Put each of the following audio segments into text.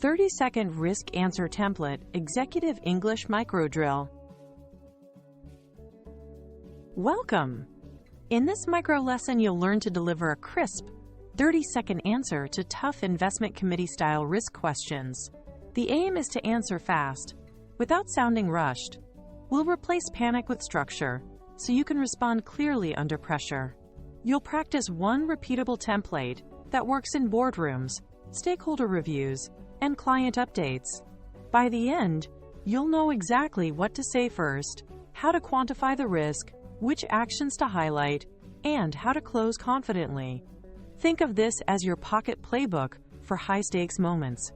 30-second risk answer template, executive English micro drill. Welcome! In this micro lesson, you'll learn to deliver a crisp, 30-second answer to tough investment committee-style risk questions. The aim is to answer fast, without sounding rushed. We'll replace panic with structure, so you can respond clearly under pressure. You'll practice one repeatable template that works in boardrooms, stakeholder reviews, and client updates. By the end, you'll know exactly what to say first, how to quantify the risk, which actions to highlight, and how to close confidently. Think of this as your pocket playbook for high-stakes moments.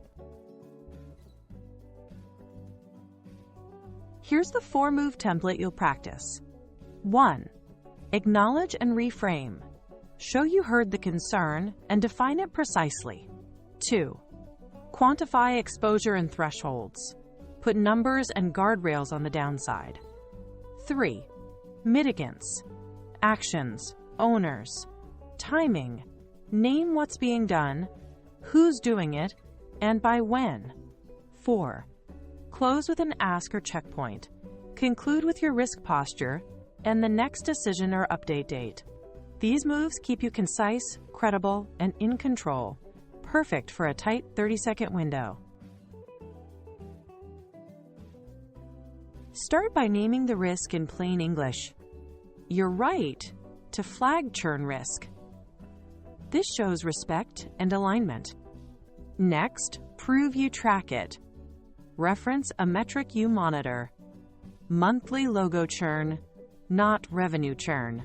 Here's the 4-move template you'll practice. 1. Acknowledge and reframe. Show you heard the concern and define it precisely. 2. Quantify exposure and thresholds. Put numbers and guardrails on the downside. 3. Mitigants. Actions, owners, timing. Name what's being done, who's doing it, and by when. 4. Close with an ask or checkpoint. Conclude with your risk posture and the next decision or update date. These moves keep you concise, credible, and in control. Perfect for a tight 30-second window. Start by naming the risk in plain English. You're right to flag churn risk. This shows respect and alignment. Next, prove you track it. Reference a metric you monitor. Monthly logo churn, not revenue churn.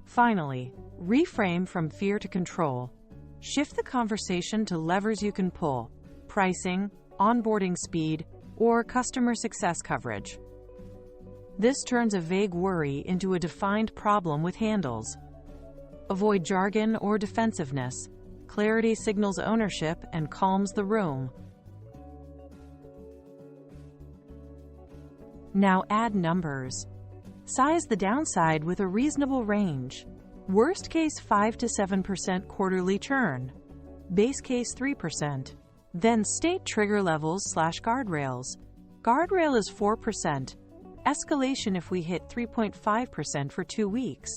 Finally, reframe from fear to control. Shift the conversation to levers you can pull: pricing, onboarding speed, or customer success coverage. This turns a vague worry into a defined problem with handles. Avoid jargon or defensiveness. Clarity signals ownership and calms the room. Now add numbers. Size the downside with a reasonable range. Worst case 5 to 7% quarterly churn. Base case 3%. Then state trigger levels/guardrails. Guardrail is 4%. Escalation if we hit 3.5% for 2 weeks.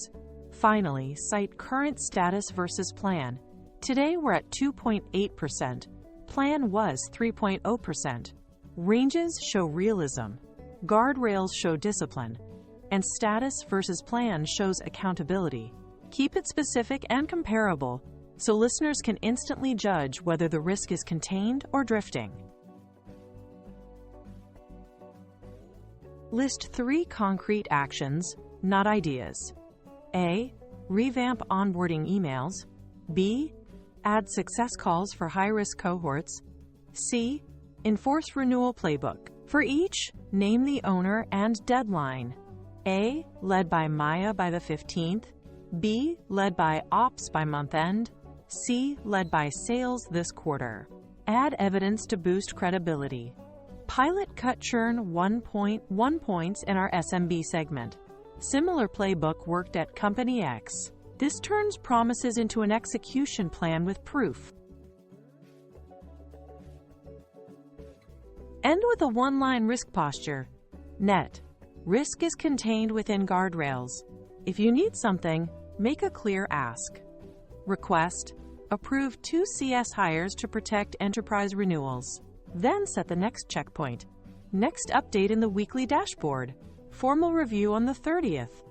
Finally, cite current status versus plan. Today we're at 2.8%. Plan was 3.0%. Ranges show realism. Guardrails show discipline. And status versus plan shows accountability. Keep it specific and comparable so listeners can instantly judge whether the risk is contained or drifting. List 3 concrete actions, not ideas. A. Revamp onboarding emails. B. Add success calls for high-risk cohorts. C. Enforce renewal playbook. For each, name the owner and deadline. A. Led by Maya by the 15th. B. Led by Ops by month end. C. Led by Sales this quarter. Add evidence to boost credibility. Pilot cut churn 1.1 points in our SMB segment. Similar playbook worked at Company X. This turns promises into an execution plan with proof. End with a one-line risk posture. Net. Risk is contained within guardrails. If you need something, make a clear ask. Request. Approve 2 CS hires to protect enterprise renewals. Then set the next checkpoint. Next update in the weekly dashboard. Formal review on the 30th.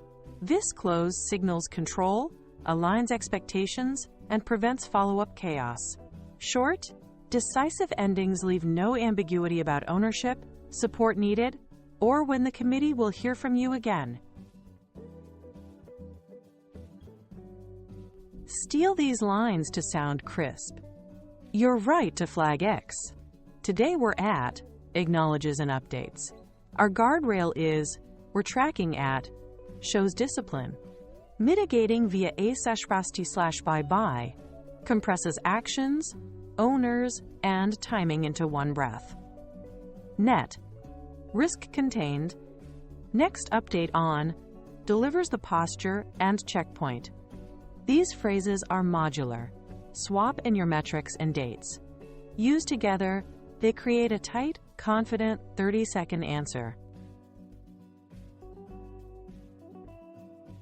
This close signals control, aligns expectations, and prevents follow-up chaos. Short, decisive endings leave no ambiguity about ownership, support needed, or when the committee will hear from you again. Steal these lines to sound crisp. You're right to flag X. Today we're at acknowledges and updates. Our guardrail is we're tracking at shows discipline. Mitigating via a/rasti/bye-bye compresses actions, owners, and timing into one breath. Net. Risk contained. Next update on delivers the posture and checkpoint. These phrases are modular. Swap in your metrics and dates. Used together, they create a tight, confident 30-second answer.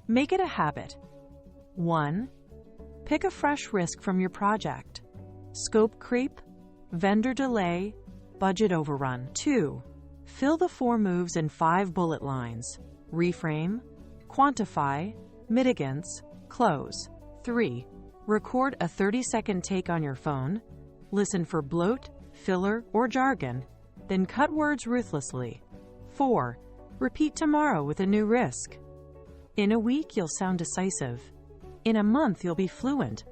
Make it a habit. 1. Pick a fresh risk from your project. Scope creep, vendor delay, budget overrun. 2. Fill the 4 moves in 5 bullet lines. Reframe, quantify, mitigants, close. 3. Record a 30-second take on your phone. Listen for bloat, filler, or jargon, then cut words ruthlessly. 4. Repeat tomorrow with a new risk. In a week, you'll sound decisive. In a month, you'll be fluent.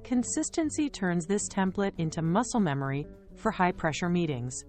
Consistency turns this template into muscle memory for high-pressure meetings.